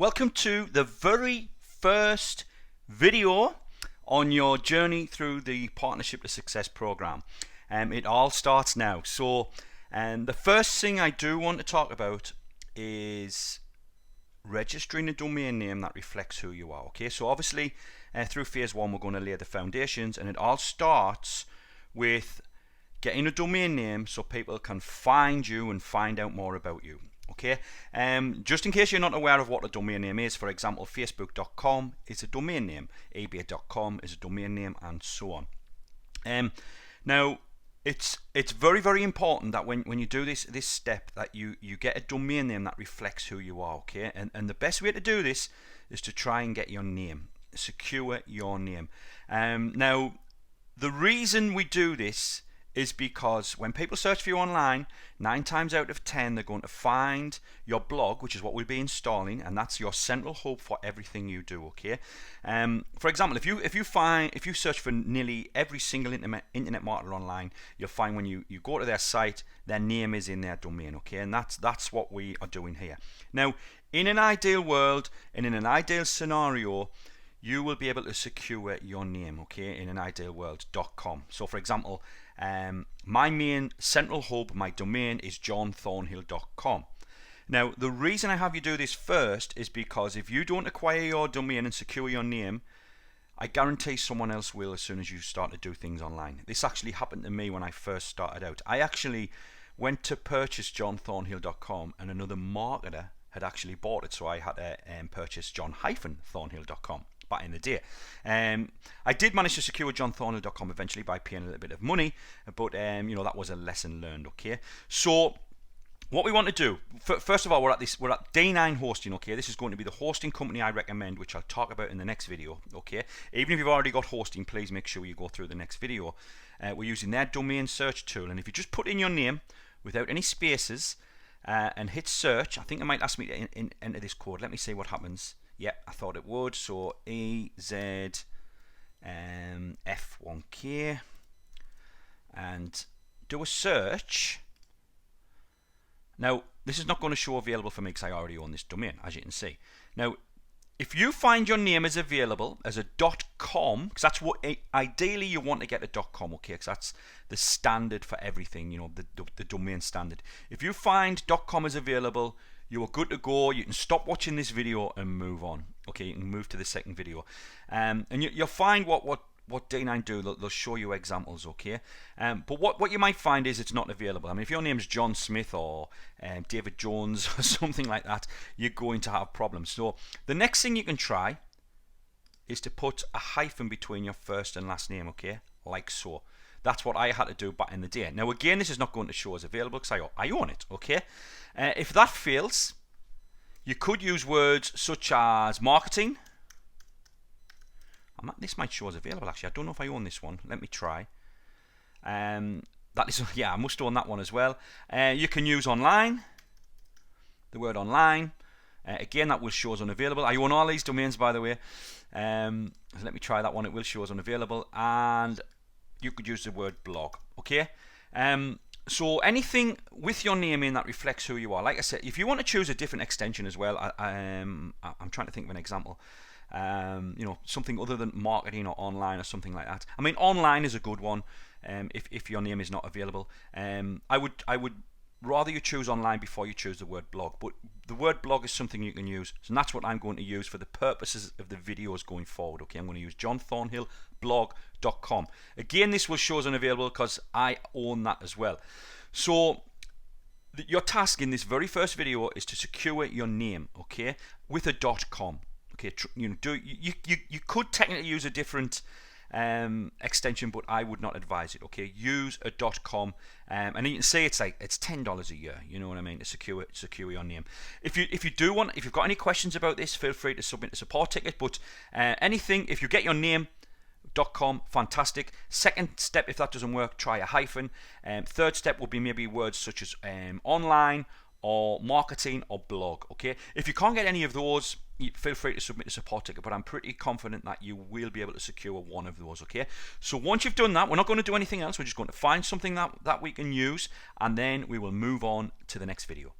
Welcome to the very first video on your journey through the Partnership to Success program. It all starts now. So the first thing I do want to talk about is registering a domain name that reflects who you are. Okay, so obviously through phase one we're going to lay the foundations, and it all starts with getting a domain name so people can find you and find out more about you. Okay, just in case you're not aware of what a domain name is, for example, facebook.com is a domain name, ebay.com is a domain name, and so on. Now, it's very, very important that when you do this step that you get a domain name that reflects who you are. Okay, and the best way to do this is to try and get your name, secure your name. Now, the reason we do this is because when people search for you online, 9 times out of 10 they're going to find your blog, which is what we'll be installing, and that's your central hub for everything you do. Okay, for example, if you search for nearly every single internet marketer online, you'll find when you go to their site, their name is in their domain. Okay, and that's what we are doing here. Now, in an ideal world and in an ideal scenario, you will be able to secure your name, okay, in an ideal world.com. So for example, my main central hub, my domain is johnthornhill.com. Now, the reason I have you do this first is because if you don't acquire your domain and secure your name, I guarantee someone else will as soon as you start to do things online. This actually happened to me when I first started out. I actually went to purchase johnthornhill.com and another marketer had actually bought it, so I had to purchase john-thornhill.com. back in the day. I did manage to secure johnthornhill.com eventually by paying a little bit of money, but that was a lesson learned. Okay, so what we want to do, first of all, we're at D9 Hosting. Okay, this is going to be the hosting company I recommend, which I'll talk about in the next video. Okay, even if you've already got hosting, please make sure you go through the next video. We're using their domain search tool, and if you just put in your name without any spaces and hit search, I think it might ask me to enter this code. Let me see what happens. Yeah, I thought it would. So EZF1K, and do a search. Now, this is not going to show available for me because I already own this domain, as you can see. Now, if you find your name is available as a .com, because that's what ideally you want to get a .com, okay? Because that's the standard for everything, the domain standard. If you find .com is available, you are good to go. You can stop watching this video and move on. Okay, you can move to the second video, and you'll find what D9 do. They'll show you examples. Okay, but what you might find is it's not available. I mean, if your name's John Smith or David Jones or something like that, you're going to have problems. So the next thing you can try is to put a hyphen between your first and last name. Okay, like so. That's what I had to do back in the day. Now again, this is not going to show as available because I own it. Okay, if that fails, you could use words such as marketing. This might show as available actually. I don't know if I own this one. Let me try. That is, yeah, I must own that one as well. You can use online. The word online. Again, that will show as unavailable. I own all these domains, by the way. So let me try that one. It will show as unavailable, and you could use the word blog. Okay, so anything with your name in that reflects who you are. Like I said, if you want to choose a different extension as well, I'm trying to think of an example. Something other than marketing or online or something like that. I mean, online is a good one. If your name is not available, I would rather you choose online before you choose the word blog. But the word blog is something you can use, and that's what I'm going to use for the purposes of the videos going forward. Okay, I'm going to use johnthornhillblog.com. Again, this will show as unavailable because I own that as well. So your task in this very first video is to secure your name, okay, with a .com. Okay, you could technically use a different extension, but I would not advise it. Okay, use a .com, and you can say it's $10 a year. You know what I mean, to secure your name. If you've got any questions about this, feel free to submit a support ticket. But anything, if you get your name .com, fantastic. Second step, if that doesn't work, try a hyphen. Third step would be maybe words such as online or marketing or blog. Okay, if you can't get any of those, feel free to submit a support ticket, but I'm pretty confident that you will be able to secure one of those. Okay, so once you've done that, we're not going to do anything else. We're just going to find something that we can use, and then we will move on to the next video.